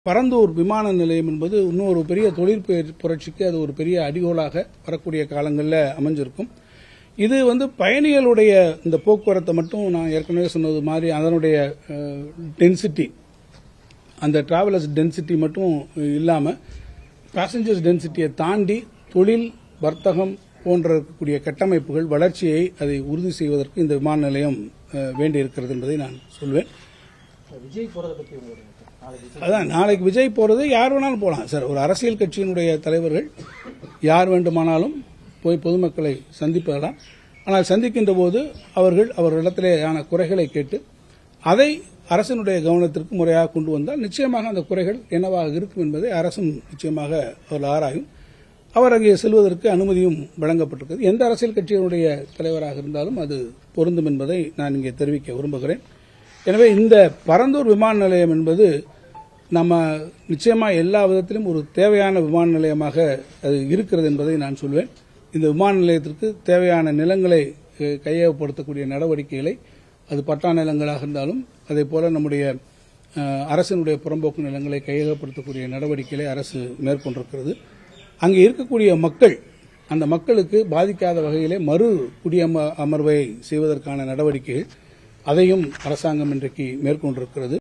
பரந்தூர் விமான நிலையம் என்பது இன்னொரு பெரிய தொழில் புரட்சிக்கு அது ஒரு பெரிய அடிகோலாக வரக்கூடிய காலங்களில் அமைஞ்சிருக்கும். இது பயணிகளுடைய இந்த போக்குவரத்தை மட்டும் நான் ஏற்கனவே சொன்னது மாதிரி அதனுடைய டென்சிட்டி, அந்த டிராவலர்ஸ் டென்சிட்டி மட்டும் இல்லாமல் பேசஞ்சர்ஸ் டென்சிட்டியை தாண்டி தொழில், வர்த்தகம் போன்ற இருக்கக்கூடிய கட்டமைப்புகள் வளர்ச்சியை அதை உறுதி செய்வதற்கு இந்த விமான நிலையம் வேண்டியிருக்கிறது என்பதை நான் சொல்வேன். விஜய் போறதை பற்றி அதான் நாளைக்கு விஜய் போறது யார் வேணாலும் போகலாம் சார். ஒரு அரசியல் கட்சியினுடைய தலைவர்கள் யார் வேண்டுமானாலும் போய் பொதுமக்களை சந்திப்பதெல்லாம். ஆனால் சந்திக்கின்ற போது அவர்களிடத்திலேயான குறைகளை கேட்டு அதை அரசினுடைய கவனத்திற்கு முறையாக கொண்டு வந்தால் நிச்சயமாக அந்த குறைகள் என்னவாக இருக்கும் என்பதை அரசும் நிச்சயமாக அவர்கள் ஆராயும். அவர் அங்கே செல்வதற்கு அனுமதியும் வழங்கப்பட்டிருக்கிறது. எந்த அரசியல் கட்சியினுடைய தலைவராக இருந்தாலும் அது பொருந்தும் என்பதை நான் இங்கே தெரிவிக்க விரும்புகிறேன். எனவே இந்த பரந்தூர் விமான நிலையம் என்பது நம்ம நிச்சயமாக எல்லா விதத்திலும் ஒரு தேவையான விமான நிலையமாக அது இருக்கிறது என்பதை நான் சொல்வேன். இந்த விமான நிலையத்திற்கு தேவையான நிலங்களை கையகப்படுத்தக்கூடிய நடவடிக்கைகளை, அது பட்டா நிலங்களாக இருந்தாலும் அதே போல நம்முடைய அரசினுடைய புறம்போக்கு நிலங்களை கையகப்படுத்தக்கூடிய நடவடிக்கைகளை அரசு மேற்கொண்டிருக்கிறது. அங்கே இருக்கக்கூடிய மக்கள், அந்த மக்களுக்கு பாதிக்காத வகையிலே மறு குடியமர்வை செய்வதற்கான நடவடிக்கைகள் அதையும் அரசாங்கம் இன்றைக்கு மேற்கொண்டிருக்கிறது.